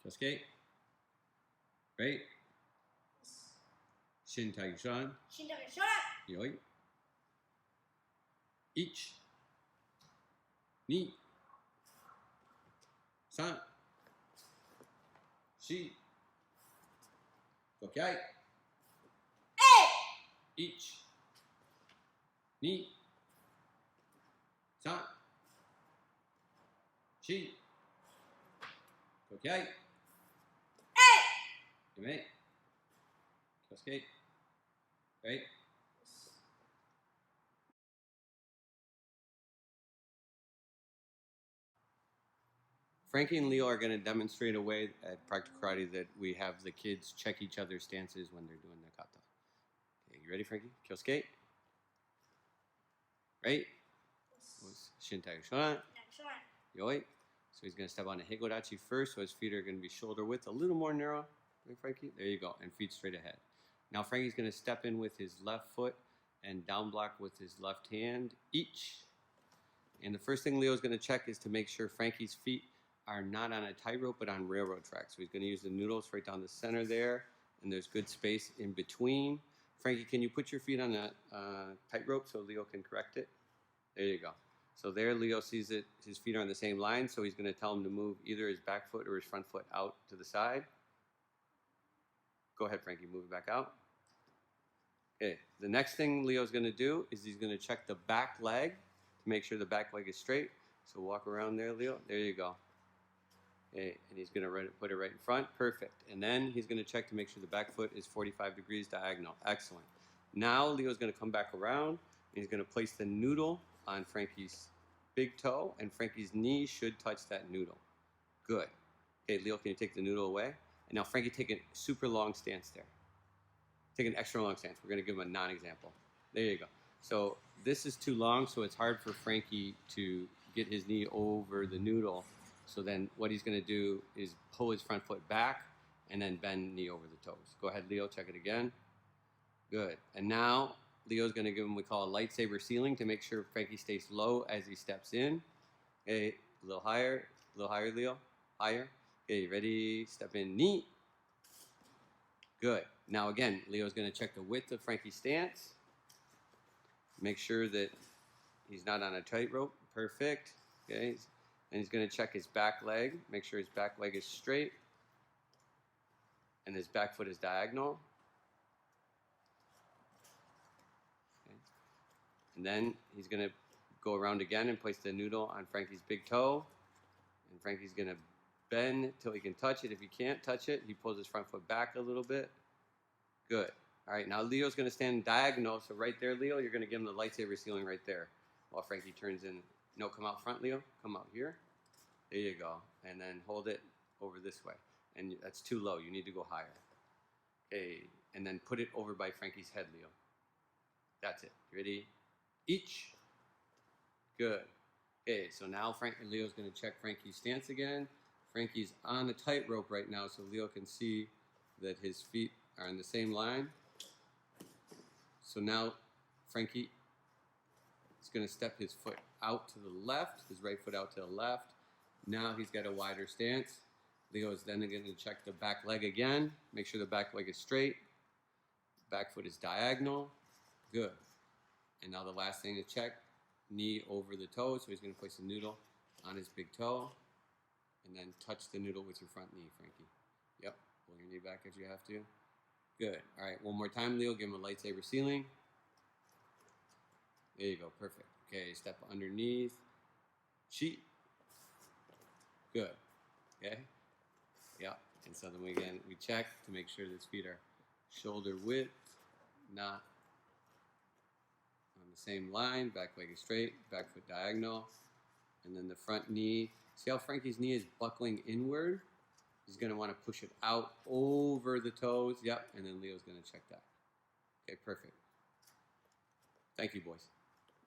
Kiosuke. Right? Shin Taikyoku Shodan. Shin Taikyoku Shodan. Yoi. 1、2、3、4、5回。1、2、3、4、5回。Right? Kiosuke. Right? Frankie and Leo are going to demonstrate a way at Practical Karate that we have the kids check each other's stances when they're doing the kata. Okay, you ready, Frankie? Kiosuke. Right? Shin Taikyoku Shodan. Yoi. So he's going to step on a Heiko Dachi first, so his feet are going to be shoulder width, a little more narrow. Right, Frankie? There you go. And feet straight ahead. Now Frankie's going to step in with his left foot and down block with his left hand each. And the first thing Leo's going to check is to make sure Frankie's feet are not on a tightrope but on railroad tracks. So he's going to use the noodles right down the center there, and there's good space in between. Frankie, can you put your feet on a tightrope so Leo can correct it? There you go. So there Leo sees it, his feet are on the same line, so he's going to tell him to move either his back foot or his front foot out to the side. Go ahead, Frankie, move it back out. Okay, the next thing Leo's going to do is he's going to check the back leg to make sure the back leg is straight. So walk around there, Leo. There you go. Okay, and he's going to put it right in front. Perfect. And then he's going to check to make sure the back foot is 45 degrees diagonal. Excellent. Now Leo's going to come back around, and he's going to place the noodle on Frankie's big toe, and Frankie's knee should touch that noodle. Good. Okay, Leo, can you take the noodle away? And now Frankie, take a super long stance there. Take an extra long stance. We're going to give him a non-example. There you go. So this is too long, so it's hard for Frankie to get his knee over the noodle. So then what he's going to do is pull his front foot back and then bend knee over the toes. Go ahead, Leo, check it again. Good. And now Leo's going to give him what we call a lightsaber ceiling to make sure Frankie stays low as he steps in. Okay, a little higher, Leo. Higher. Okay, ready? Step in, knee. Good. Now again, Leo's going to check the width of Frankie's stance. Make sure that he's not on a tightrope. Perfect. Okay. And he's going to check his back leg. Make sure his back leg is straight. And his back foot is diagonal. Okay. And then he's going to go around again and place the noodle on Frankie's big toe. And Frankie's going to bend till he can touch it. If he can't touch it, he pulls his front foot back a little bit. Good. All right, now Leo's going to stand diagonal. So right there, Leo, you're going to give him the lightsaber ceiling right there while Frankie turns in. No, come out front, Leo. Come out here. There you go. And then hold it over this way. And that's too low. You need to go higher. Okay. And then put it over by Frankie's head, Leo. That's it. Ready? Each. Good. Okay, so now Leo's going to check Frankie's stance again. Frankie's on a tightrope right now, so Leo can see that his feet are in the same line. So now Frankie is going to step his foot out to the left, his right foot out to the left. Now he's got a wider stance. Leo is then going to check the back leg again. Make sure the back leg is straight. Back foot is diagonal. Good. And now the last thing to check, knee over the toe. So he's going to place the noodle on his big toe. And then touch the noodle with your front knee, Frankie. Yep. Pull your knee back if you have to. Good. All right. One more time, Leo. Give him a lightsaber ceiling. There you go. Perfect. Okay. Step underneath. Cheat. Good. Okay. Yep. And so then we check to make sure his feet are shoulder width, not on the same line. Back leg is straight. Back foot diagonal. And then the front knee. See how Frankie's knee is buckling inward? He's going to want to push it out over the toes. Yep. And then Leo's going to check that. Okay, perfect. Thank you, boys.